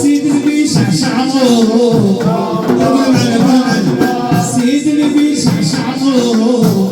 سيد البيش شعمو سيد البيش شعمو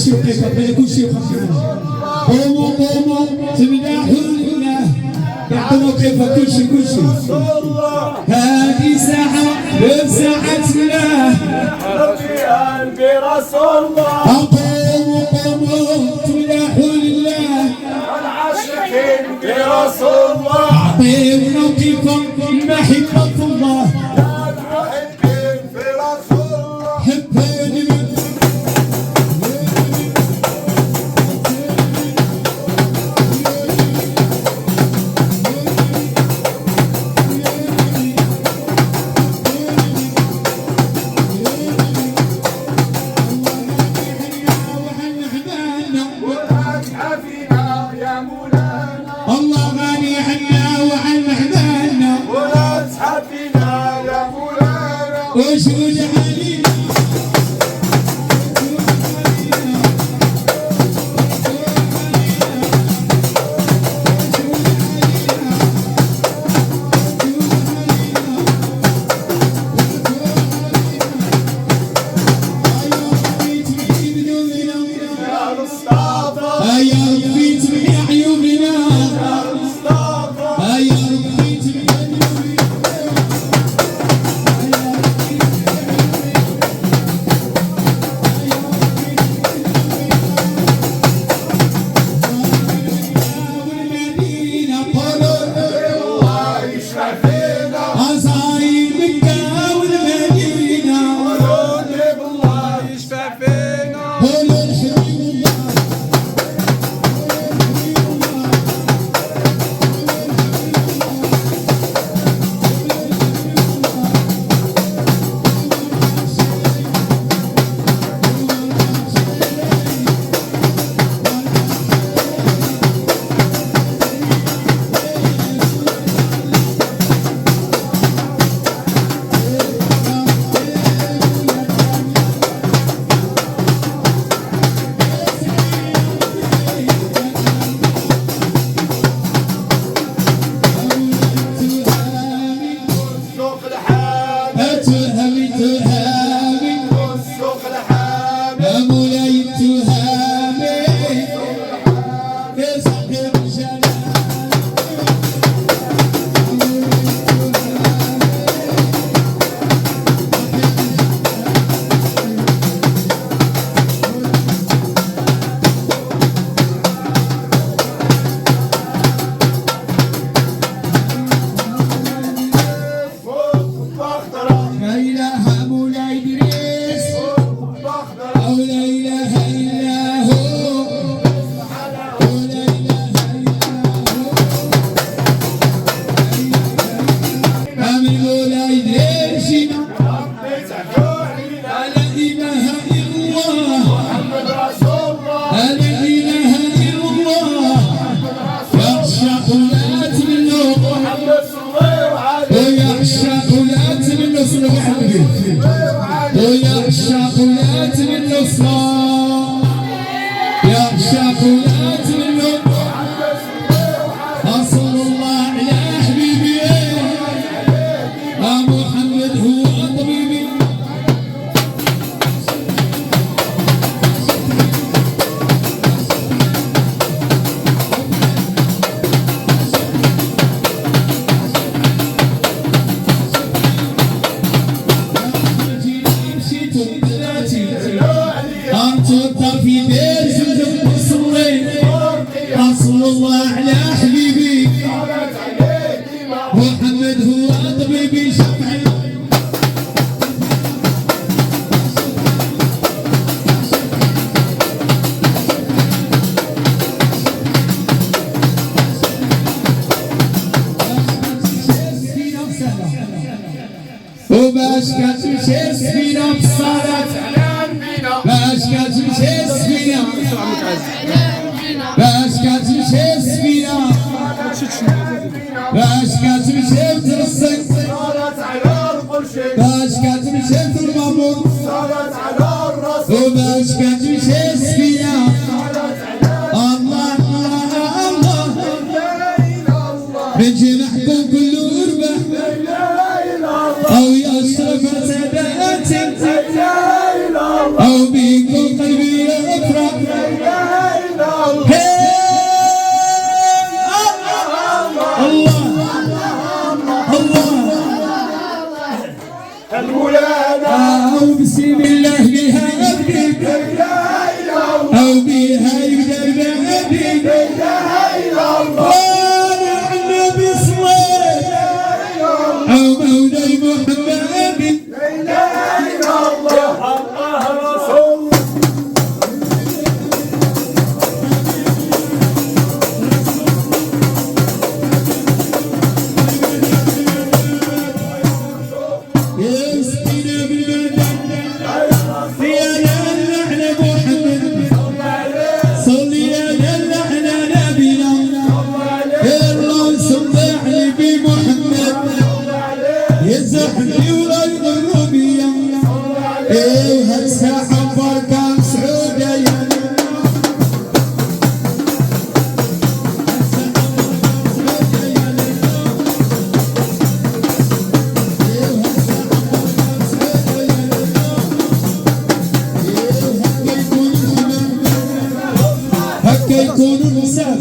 شيء كيف كل شيء قوموا تمدحوا لله يعطوا كيف كل شيء هذه ساعة ساعة الله ربي قلبي رسول الله قوموا تمدحوا لله العاشقين برسول الله أعطينا كيف محبة الله المحبين في رسول الله حبيني وأتحفنا يا مولانا الله غني عنا وعن أحبابنا وأتحفنا يا مولانا وشهود علينا يا مصطفى يا ربي تمحي عيوبنا يا مصطفى يا ربي تمحي والمدينة الله يشفع فينا عصايب مكة والمدينة قولون بالله يشفع فينا قولوا الحبيب الله السوق الحامي تهمي السوق الحامي يا مولاي تهمي يا صاحب الجلال فوق بخضرة لا إله مولاي إدريس فوق بخضرة أو لا إله إلا هو ولا إله إلا هو آمن مولاي إدريس ربي تعفونا لا إله إلا الله محمد رسول الله لا إله إلا الله يعشق لا منه محمد صلوا عليه ويعشق لا منه صلى الله عليه ويعشق لا منه صلاة يعشق لا منه صلى الله على حبيبي محمد هو طبيبي أنت في بيت زوجك وصلي صلى الله على حبيبي محمد هو طبيبي شفعي وباش كتمشي السفينة بالصلاة باش كتمشي السفينة باش كتمشي السفينة باش كتمشي بترسك صارت على القرشي باش كتمشي في المامور صارت على الرسول وباش كتمشي السفينة الله الله الله من جناحكم كل غربة أو يشرب سادات أو بيكم قلبي يفرح ايه هالساحة بركان سعودة يا هكا يكونوا النساء